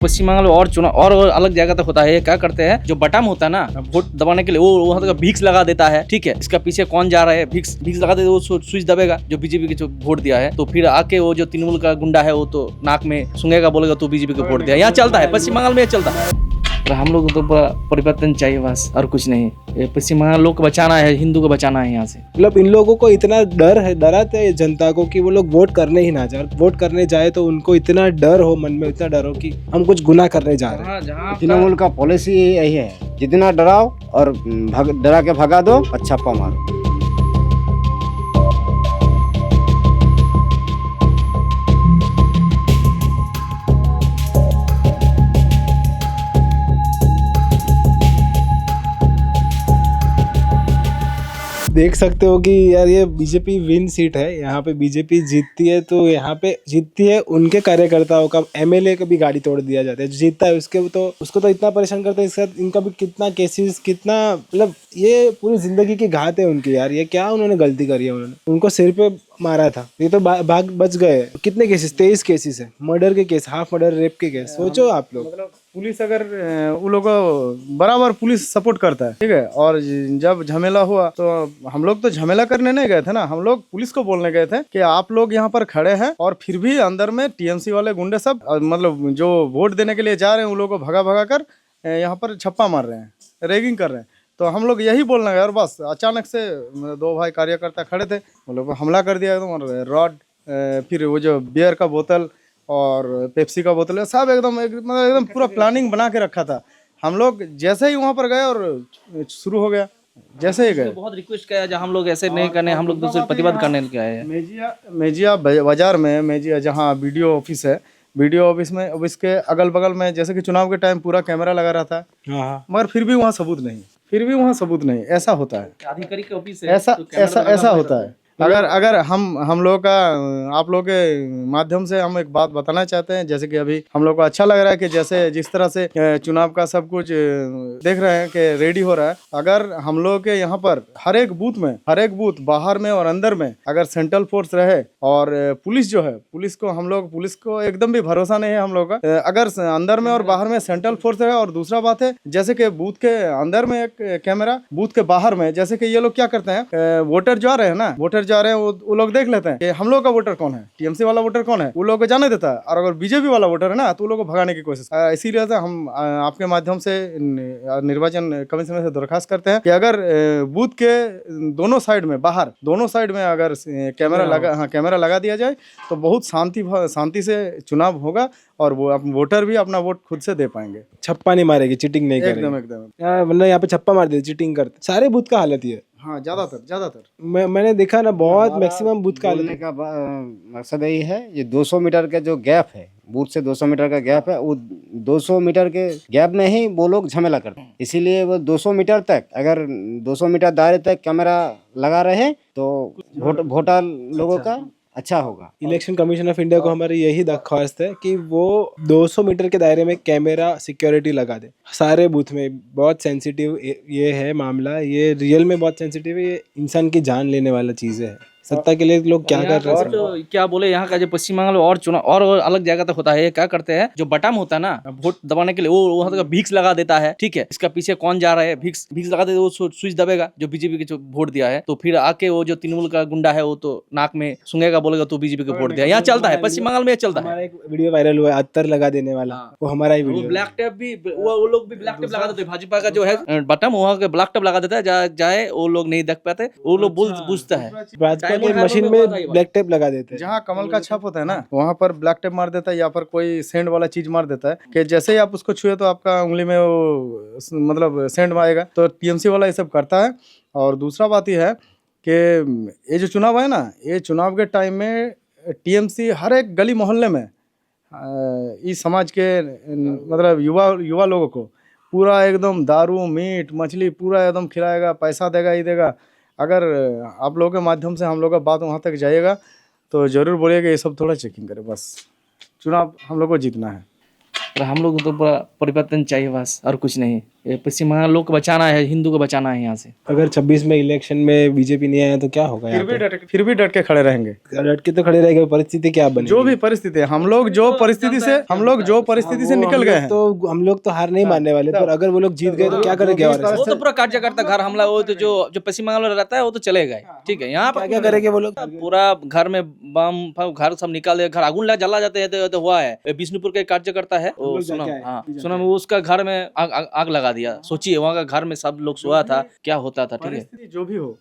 पश्चिम बंगाल में और चुनाव और अलग जगह तक होता है। ये क्या करते हैं, जो बटन होता है ना वोट दबाने के लिए, वो वहाँ तक भिक्स लगा देता है। ठीक है, इसका पीछे कौन जा रहा है, भिक्स लगा देते, वो स्विच दबेगा जो बीजेपी के जो वोट दिया है, तो फिर आके वो जो तृणमूल का गुंडा है वो तो नाक में सूंघेगा, बोलेगा तो बीजेपी को वोट दिया। यहाँ चलता है, पश्चिम बंगाल में चलता है। तो हम लोग को तो परिवर्तन चाहिए बस, और कुछ नहीं। ये पश्चिम बंगाल लोग को बचाना है, हिंदू को बचाना है यहाँ से। मतलब इन लोगों को इतना डर है, डराते हैं जनता को कि वो लोग वोट करने ही ना जाए। वोट करने जाए तो उनको इतना डर हो, मन में इतना डर हो कि हम कुछ गुनाह करने जा रहे हैं। तृणमूल का पॉलिसी यही है, जितना डराओ और डरा के भगा दो, छापा मारो। देख सकते हो कि यार ये बीजेपी विन सीट है, यहाँ पे बीजेपी जीतती है तो यहाँ पे जीतती है उनके कार्यकर्ताओं का, एमएलए का भी गाड़ी तोड़ दिया जाता है। जो जीतता है उसको तो इतना परेशान करते हैं। इसके साथ इनका भी कितना केसेस, कितना मतलब ये पूरी जिंदगी की घात है उनकी। यार ये क्या उन्होंने गलती करी है, उन्होंने उनको सिर पे मारा था, ये तो भाग बच गए। कितने केसेस, 23 केसेस है, मर्डर के केस, हाफ मर्डर, रेप के केस। सोचो आप लोग। मतलब पुलिस अगर उन लोग को बराबर पुलिस सपोर्ट करता है, ठीक है। और जब झमेला हुआ तो हम लोग तो झमेला करने नहीं गए थे ना, हम लोग पुलिस को बोलने गए थे कि आप लोग यहाँ पर खड़े हैं और फिर भी अंदर में टीएमसी वाले गुंडे सब मतलब जो वोट देने के लिए जा रहे हैं उन लोगों को भगा भगा कर यहाँ पर छप्पा मार रहे हैं, रैगिंग कर रहे हैं। तो हम लोग यही बोलने गए और बस अचानक से दो भाई कार्यकर्ता खड़े थे, उन लोग को हमला कर दिया एकदम। और रॉड, फिर वो जो बियर का बोतल और पेप्सी का बोतल, सब मतलब एकदम पूरा प्लानिंग बना के रखा था। हम लोग जैसे ही वहाँ पर गए और शुरू हो गया, जैसे ही गए। बहुत रिक्वेस्ट किया जहाँ हम लोग ऐसे नहीं करने, हम लोग दूसरे प्रतिबद्ध करने के आए हैं। मेजिया बाजार में, मेजिया जहाँ बीडीओ ऑफिस है, बीडीओ ऑफिस में अब इसके अगल बगल में जैसे कि चुनाव के टाइम पूरा कैमरा लगा रहा था, मगर फिर भी वहाँ सबूत नहीं। ऐसा होता है, आधिकारिक ऑफिस है, ऐसा होता है। अगर हम लोग का, आप लोग के माध्यम से हम एक बात बताना चाहते हैं, जैसे कि अभी हम लोग को अच्छा लग रहा है कि जैसे जिस तरह से चुनाव का सब कुछ देख रहे हैं कि रेडी हो रहा है। अगर हम लोग के यहाँ पर हर एक बूथ बाहर में और अंदर में अगर सेंट्रल फोर्स रहे और पुलिस जो है, पुलिस को एकदम भी भरोसा नहीं है हम लोग का। अगर अंदर में और बाहर में सेंट्रल फोर्स रहे, और दूसरा बात है जैसे कि बूथ के अंदर में एक कैमरा, बूथ के बाहर में जैसे कि ये लोग क्या करते हैं, वोटर जो आ रहे हैं ना, वोटर जा रहे हैं वो लोग देख लेते हैं कि हम लोग का वोटर कौन है, टीएमसी वाला वोटर कौन है, वो लोग को जाने देता है। और अगर बीजेपी वाला वोटर है ना तो वो लोग को भगाने की कोशिश। इसीलिए से हम आपके माध्यम से निर्वाचन कमीशन से दरखास्त करते हैं कि अगर बूथ के दोनों साइड में, बाहर दोनों साइड में अगर कैमरा लगा दिया जाए तो बहुत शांति से चुनाव होगा और वो वोटर भी अपना वोट खुद से दे पाएंगे। छप्पा नहीं मारेगी, चीटिंग नहीं करेगी एकदम। मतलब यहाँ पे छप्पा मार देते, चीटिंग करते। सारे बूथ का हालत ये है। हाँ, ज्यादातर मैंने देखा ना, बहुत मैक्सिमम बूथ का हालत बोलने का मकसद यही है, ये 200 मीटर का जो गैप है, बूथ से 200 मीटर का गैप है, वो 200 मीटर के गैप में ही वो लोग झमेला करते हैं। इसीलिए वो 200 मीटर तक, अगर 200 मीटर दायरे तक कैमरा लगा रहे तो वोटर लोगों का अच्छा होगा। इलेक्शन कमीशन ऑफ इंडिया को हमारी यही दरख्वास्त है कि वो 200 मीटर के दायरे में कैमरा सिक्योरिटी लगा दे सारे बूथ में। बहुत सेंसिटिव ये है मामला, ये रियल में बहुत सेंसिटिव है, ये इंसान की जान लेने वाला चीज़ है। सत्ता के लिए लोग क्या कर रहे हैं। तो क्या बोले, यहाँ का जो पश्चिम बंगाल में और चुनाव और अलग जगह तक होता है। ये क्या करते हैं, जो बटन होता है ना वोट दबाने के लिए, वो वहाँ तक भिक्स लगा देता है। ठीक है, इसका पीछे कौन जा रहा है, भिक्स लगा देते, वो स्विच दबेगा जो बीजेपी के जो वोट दिया है, तो फिर आके वो जो तृणमूल का गुंडा है वो तो नाक में सूंघेगा, बोलेगा तो बीजेपी को वोट दिया। यहाँ चलता है, पश्चिम बंगाल में चलता है। हमारा एक वीडियो वायरल हुआ है, अत्तर लगा देने वाला, वो हमारा ही वीडियो। ब्लैक टेप भी वो लोग भी ब्लैक टेप लगा देते हैं। भाजपा का जो है बटन, वहाँ के ब्लैक टेप लगा देता है, जाए वो लोग नहीं देख पाते, वो लोग बुझता है। भाजपा की मशीन में ब्लैक टेप लगा देते हैं। जहाँ कमल का छाप होता है ना, वहाँ पर ब्लैक टेप मार देता है, या पर कोई सेंड वाला चीज मार देता है कि जैसे ही आप उसको छुए तो आपका उंगली में वो मतलब सेंड आएगा। तो टीएमसी वाला ये सब करता है। और दूसरा बात ये है कि ये जो चुनाव है ना, ये चुनाव के टाइम में टीएमसी हर एक गली मोहल्ले में इस समाज के मतलब युवा लोगों को पूरा एकदम दारू, मीट, मछली पूरा एकदम खिलाएगा, पैसा देगा ही देगा। अगर आप लोगों के माध्यम से हम लोग का बात वहाँ तक जाएगा तो जरूर बोलिएगा ये सब थोड़ा चेकिंग करें। बस चुनाव हम लोग को जीतना है। हम लोग को तो परिवर्तन चाहिए बस, और कुछ नहीं। ये पश्चिम बंगाल लोग को बचाना है, हिंदू को बचाना है यहाँ से। अगर 26 में इलेक्शन में बीजेपी नहीं आया तो क्या होगा यहाँ पे? फिर भी डट के खड़े रहेंगे। डट के तो खड़े रहेंगे, परिस्थिति क्या बनेगी? जो भी परिस्थिति है, हम लोग जो परिस्थिति से निकल गए हैं, तो हम लोग तो हार नहीं मानने वाले, पर अगर वो लोग जीत गए तो क्या करेंगे? और वो तो पूरा कार्यकर्ता घर हमला, वो तो जो पश्चिम बंगाल में रहता है वो तो चलेगा ही, ठीक है। यहाँ पर क्या करेंगे वो लोग? पूरा घर में बम घर सब निकाल दे, घर आगुन जला जाते हैं। तो हुआ है बिष्णुपुर के कार्यकर्ता है, वो सुना उसका घर में आग लगा दिया। सोचिए वहाँ का घर में सब लोग सोया था, क्या होता था, ठीक है।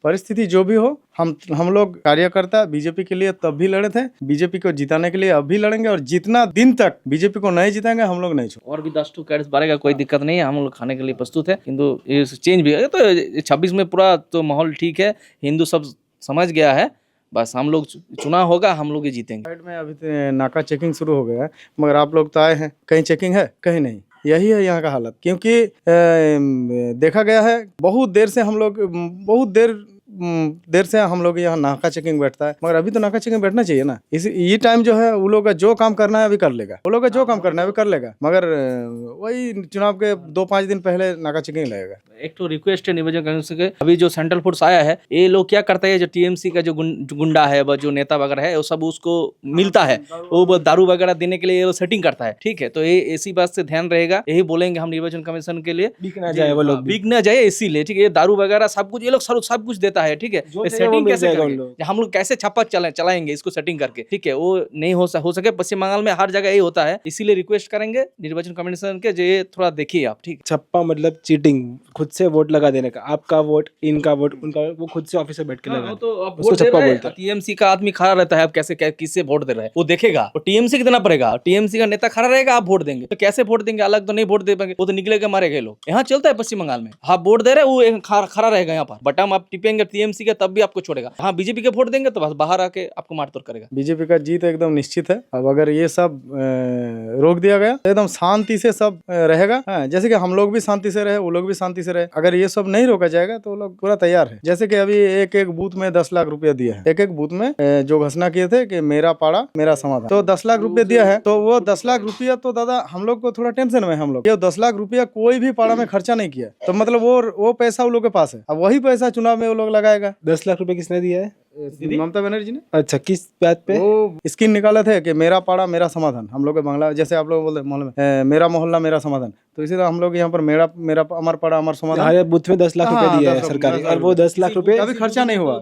परिस्थिति जो भी हो, हम लोग कार्यकर्ता बीजेपी के लिए तब भी लड़े थे, बीजेपी को जिताने के लिए अब भी लड़ेंगे, और जितना दिन तक बीजेपी को नहीं जिताएंगे हम लोग नहीं छोड़। और भी 10 कैरेट्स बढ़ेगा, कोई दिक्कत नहीं है, हम लोग खाने के लिए प्रस्तुत है। किंतु ये चेंज भी है तो 26 में पूरा तो माहौल ठीक है, हिंदू सब समझ गया है, बस हम लोग चुनाव होगा, हम लोग ही जीतेंगे। साइड में अभी तो नाका चेकिंग शुरू हो गया है, मगर आप लोग तो आए हैं, कहीं चेकिंग है कहीं नहीं। यही है यहाँ का हालत, क्योंकि देखा गया है बहुत देर से हम लोग यहाँ नाका चेकिंग बैठता है, मगर अभी तो नाका चेकिंग बैठना चाहिए ना। ये टाइम जो है वो लोग का जो काम करना है अभी कर लेगा, वो लोग का जो काम करना है अभी कर लेगा, मगर वही चुनाव के 2-5 दिन पहले नाका चेकिंग लगेगा। एक तो रिक्वेस्ट है निवेदन करने से, अभी जो सेंट्रल फोर्स आया है, ये लोग क्या करते हैं, जो टीएमसी का जो गुंडा है, जो नेता वगैरह है, वो सब उसको मिलता है, वो दारू वगैरह देने के लिए वो सेटिंग करता है, ठीक है। तो ये इसी बात से ध्यान रहेगा, यही बोलेंगे हम निर्वाचन कमीशन के लिए, बिक ना जाए वो लोग, बिक ना जाए इसीलिए, ठीक है। ये दारू वगैरह सब कुछ ये लोग सब कुछ देता है, ठीक है। सेटिंग कैसे करेंगे, हम लोग कैसे छापा चलाएंगे इसको सेटिंग करके, ठीक है। वो नहीं हो सके। पश्चिम बंगाल में हर जगह यही होता है, इसीलिए रिक्वेस्ट करेंगे निर्वाचन कमीशन के, ये थोड़ा देखिए आप, ठीक। छप्पा मतलब चीटिंग, खुद से वोट लगा देने का, आपका वोट, इनका वोट, उनका वोट, वो खुद से ऑफिस में बैठ के लगा, तो उसको छप्पा बोलते हैं। टीएमसी का आदमी खड़ा रहता है, आप कैसे किससे वोट दे रहे हैं वो देखेगा, और टीएमसी कितना पड़ेगा, टीएमसी का नेता खड़ा रहेगा, आप वोट देंगे तो कैसे वोट देंगे, अलग तो नहीं वोट दे पाएंगे, वो तो निकलेगा मारेगा लोग। यहाँ चलता है पश्चिम बंगाल में, आप वोट दे रहे हैं, वो खड़ा रहेगा यहाँ पर, बटन आप टिपेंगे टीएमसी का तब भी आपको छोड़ेगा। हाँ, बीजेपी के वोट देंगे तो बस बाहर आके आपको मारतोड़ करेगा। बीजेपी का जीत एकदम निश्चित है। अब अगर ये सब रोक दिया गया तो एकदम शांति से सब रहेगा, जैसे कि हम लोग भी शांति से रहे, वो लोग भी शांति से रहे। अगर ये सब नहीं रोका जाएगा तो वो लोग पूरा तैयार है। जैसे कि अभी एक बूथ में 10 लाख रुपया दिया है, एक बूथ में जो घोषणा किए थे कि मेरा पाड़ा मेरा समाधान, तो 10 लाख रुपया दिया है। तो वो 10 लाख रुपया तो दादा हम लोग को थोड़ा टेंशन में, हम लोग ये 10 लाख रुपया कोई भी पाड़ा में खर्चा नहीं किया, तो मतलब वो पैसा वो लोग के पास है। अब वही पैसा चुनाव में वो लोग लगाएगा। 10 लाख रुपए किसने दिया है? ममता बनर्जी ने। अच्छा, किस बात पे? वो स्कीम निकाले थे कि मेरा पाड़ा मेरा समाधान। हम लोग के बांग्ला, जैसे आप लोग बोलते हैं मोहल्ले में मेरा मोहल्ला मेरा समाधान, तो इसी तरह हम लोग यहाँ पर मेरा अमर पाड़ा अमर समाधान। हमारे बूथ में 10 लाख रुपए दिया है सरकार, और वो 10 लाख रुपए अभी खर्चा नहीं हुआ,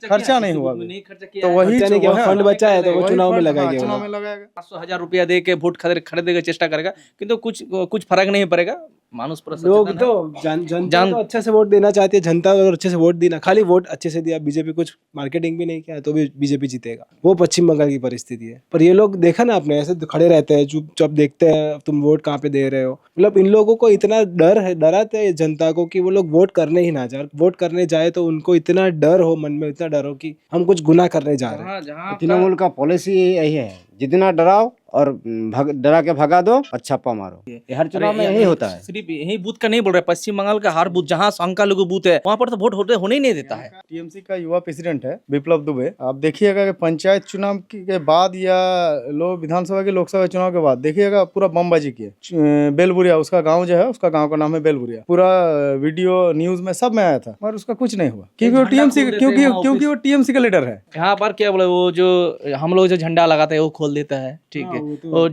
खर्चा नहीं हुआ, तो वही फंड बचा है तो वो चुनाव में लगाएगा, चुनाव में लगाएगा। 500,000 रुपया दे के वोट खरीदने की चेष्टा करेगा, किंतु कुछ फर्क नहीं पड़ेगा। मानुष पर लोग तो जनता तो अच्छे से वोट देना चाहती है, जनता अगर अच्छे से वोट देना, खाली वोट अच्छे से दिया, बीजेपी कुछ मार्केटिंग भी नहीं किया तो भी बीजेपी जीतेगा। वो पश्चिम बंगाल की परिस्थिति है। पर ये लोग देखा ना आपने, ऐसे खड़े रहते हैं चुपचाप, देखते हैं तुम वोट कहाँ पे दे रहे हो। मतलब इन लोगों को इतना डराते हैं जनता को कि वो लोग वोट करने ही ना जाए। वोट करने जाए तो उनको इतना डर हो, मन में इतना डर हो कि हम कुछ गुनाह करने जा रहे हैं। तृणमूल का पॉलिसी यही है, जितना डराओ और डरा के भगा दो और छापा मारो। ये हर चुनाव में यही होता है। सिर्फ यही बूथ का नहीं बोल रहे, पश्चिम बंगाल का हर बूथ जहाँ शंका लोगों बूथ है वहाँ पर तो वोट होने ही नहीं देता है। टीएमसी का युवा प्रेसिडेंट है विप्लव दुबे। आप देखिएगा कि पंचायत चुनाव के बाद या विधानसभा के लोकसभा चुनाव के बाद देखिएगा पूरा बमबाजी की है। बेलबुरिया उसका गाँव जो है, उसका गाँव का नाम है बेलबुरिया। पूरा वीडियो न्यूज में सब में आया था, मगर उसका कुछ नहीं हुआ क्योंकि वो टीएमसी का लीडर है। यहाँ पर क्या बोले, वो जो हम लोग जो झंडा लगाते हैं वो खोल देता है, ठीक है। और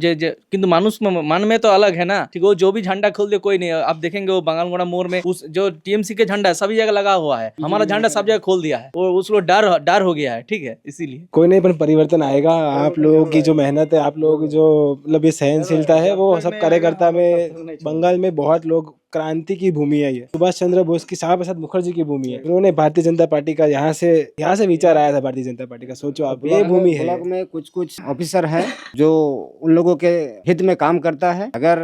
किंतु मानुष मन में तो अलग है ना, ठीक। वो जो भी झंडा खोल दे कोई नहीं। आप देखेंगे वो बंगालगोड़ा मोड़ में उस जो टीएमसी के झंडा सभी जगह लगा हुआ है, हमारा झंडा सब जगह खोल दिया है। वो उसको डर हो गया है, ठीक है। इसीलिए कोई नहीं, पर परिवर्तन आएगा। आप लोगों की जो मेहनत है, आप लोगों की जो मतलब ये सहनशीलता है, वो सब कार्यकर्ता में बंगाल में बहुत लोग, क्रांति की भूमि है ये। सुभाष चंद्र बोस की, श्यामा प्रसाद मुखर्जी की भूमि है। उन्होंने भारतीय जनता पार्टी का यहाँ से विचार आया था भारतीय जनता पार्टी का। सोचो आप, ये भूमि है। ब्लॉक में कुछ ऑफिसर है जो उन लोगों के हित में काम करता है। अगर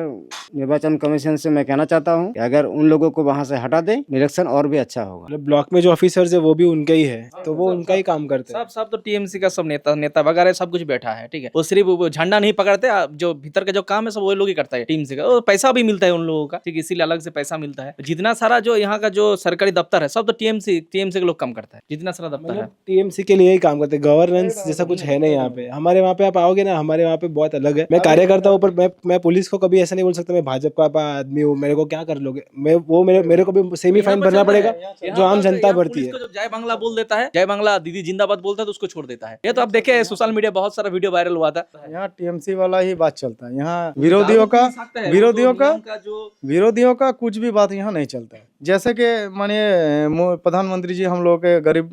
निर्वाचन कमीशन से मैं कहना चाहता हूँ कि अगर उन लोगों को वहाँ से हटा दे, इलेक्शन और भी अच्छा होगा। मतलब ब्लॉक में जो ऑफिसर्स है वो भी उनके ही है, तो वो उनका ही काम करते हैं। सब तो टीएमसी का सब नेता वगैरह सब कुछ बैठा है, ठीक है। वो सिर्फ झंडा नहीं पकड़ते, जो भीतर का जो काम है सब वही लोग ही करता है टीएमसी का। पैसा भी मिलता है उन लोगों का, ठीक है, इसीलिए अलग से पैसा मिलता है। जितना सारा जो यहाँ का जो सरकारी दफ्तर है सब तो टीएमसी के लोग काम करता है। जितना सारा दफ्तर है टीएमसी के लिए ही काम करते हैं। गवर्नेंस जैसा कुछ है नहीं यहाँ पे। हमारे वहाँ पे आप आओगे ना, हमारे वहाँ पे बहुत अलग है। मैं कार्यकर्ता हूँ, पर मैं पुलिस को कभी ऐसा नहीं बोल सकता मैं भाजपा का आदमी हूँ, मेरे को क्या कर लोगे। मेरे को भी सेमी फाइन भरना पड़ेगा जो आम जनता भरती है। जब जय बांग्ला बोल देता है, जय बांग्ला दीदी जिंदाबाद बोलता है तो उसको छोड़ देता है। ये तो आप देखे सोशल मीडिया बहुत सारा वीडियो वायरल हुआ था। यहाँ टीएमसी वाला ही बात चलता है, यहाँ विरोधियों का कुछ भी बात यहाँ नहीं चलता है। जैसे कि मानिए प्रधानमंत्री जी हम लोग के गरीब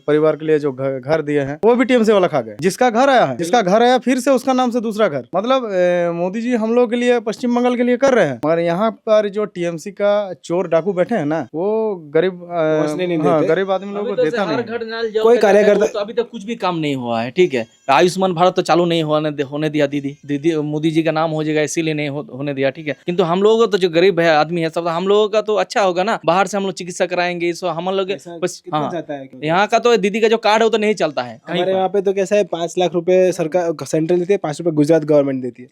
परिवार के लिए जो घर दिए हैं वो भी टीएमसी वाला खा गए। जिसका घर आया फिर से उसका नाम से दूसरा घर, मतलब मोदी जी हम लोग के लिए पश्चिम बंगाल के लिए कर रहे हैं। मगर यहाँ पर जो टीएमसी का चोर डाकू बैठे हैं ना, वो गरीब गरीब आदमी लोगों को देता नहीं। कोई कार्यकर्ता तो अभी तक कुछ भी काम नहीं हुआ है, ठीक है। आयुष्मान भारत तो चालू नहीं होने दिया दीदी मोदी जी का नाम हो जाएगा इसीलिए नहीं होने दिया, ठीक है। किंतु हम लोगों का तो जो गरीब है आदमी है सब, हम लोगों का तो अच्छा होगा ना, बाहर से हम लोग चिकित्सा कराएंगे, सो हम लोग बस। हाँ, यहाँ का तो दीदी का जो कार्ड है वो तो नहीं चलता है। हमारे यहाँ पे तो कैसा है, 5 लाख रुपए सरकार सेंट्रल देती है, 5 रुपए गुजरात गवर्नमेंट देती है।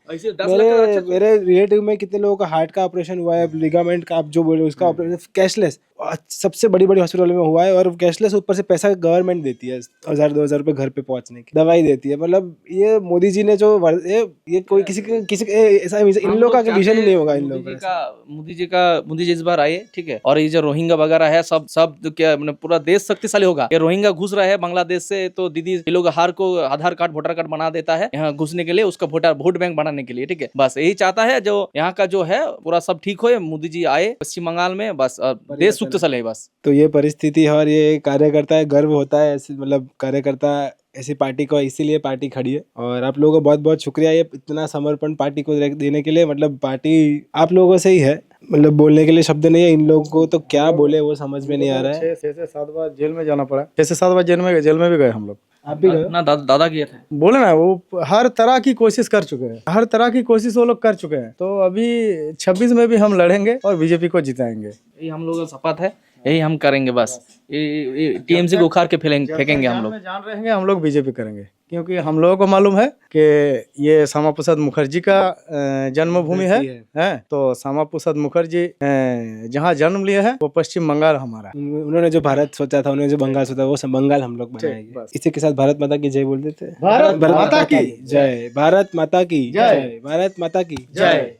मेरे रिलेटिव में कितने लोगों का हार्ट का ऑपरेशन हुआ है, लिगामेंट का आप जो बोले उसका ऑपरेशन कैशलेस, सबसे बड़ी हॉस्पिटल में हुआ है, और कैशलेस ऊपर से पैसा गवर्नमेंट देती है, 1000-2000 रुपए घर पे पहुंचने की दवाई देती है। मतलब ये मोदी जी ने जो ये कोई किसी ऐसा इन लोगों का विजन ही नहीं होगा। इन लोगों का मोदी जी इस बार आए, ठीक है। और ये जो रोहिंग्या वगैरह है सब क्या पूरा देश शक्तिशाली होगा। ये रोहिंग्या घुस रहा है बांग्लादेश से, तो दीदी ये लोग आधार कार्ड वोटर कार्ड बना देता है यहाँ घुसने के लिए, उसका वोट बैंक बनाने के लिए, ठीक है। बस यही चाहता है जो यहाँ का जो है पूरा सब ठीक हो, मोदी जी आए पश्चिम बंगाल में, बस देश सुख चले बस। तो ये परिस्थिति है, और ये कार्यकर्ता है, गर्व होता है ऐसे, मतलब कार्यकर्ता ऐसी पार्टी को, इसीलिए पार्टी खड़ी है। और आप लोगों का बहुत बहुत शुक्रिया ये इतना समर्पण पार्टी को देने के लिए। मतलब पार्टी आप लोगों से ही है, मतलब बोलने के लिए शब्द नहीं है। इन लोगों को तो क्या बोले वो समझ में नहीं आ रहा है। 6 से 7 बार जेल में जाना पड़ा, 6 से 7 बार जेल में भी गए हम लोग। आप भी गए ना? दादा किए थे, बोले ना, वो हर तरह की कोशिश कर चुके हैं, हर तरह की कोशिश वो लोग कर चुके हैं। तो अभी 26 में भी हम लड़ेंगे और बीजेपी को जिताएंगे, यही हम लोगों का शपथ है, यही हम करेंगे बस। ये टीएमसी को उखाड़ के फेंकेंगे हम लोग। जान रहेंगे हम लोग बीजेपी करेंगे, क्योंकि हम लोगों को मालूम है कि ये श्यामा प्रसाद मुखर्जी का जन्मभूमि है। तो श्यामा प्रसाद मुखर्जी जहाँ जन्म लिए है वो पश्चिम बंगाल हमारा। उन्होंने जो भारत सोचा था, उन्होंने जो बंगाल सोचा, वो सब बंगाल हम लोग बनाएंगे। इसी के साथ भारत माता की जय बोल देते हैं। भारत माता की जय, भारत माता की जय, भारत माता की जय।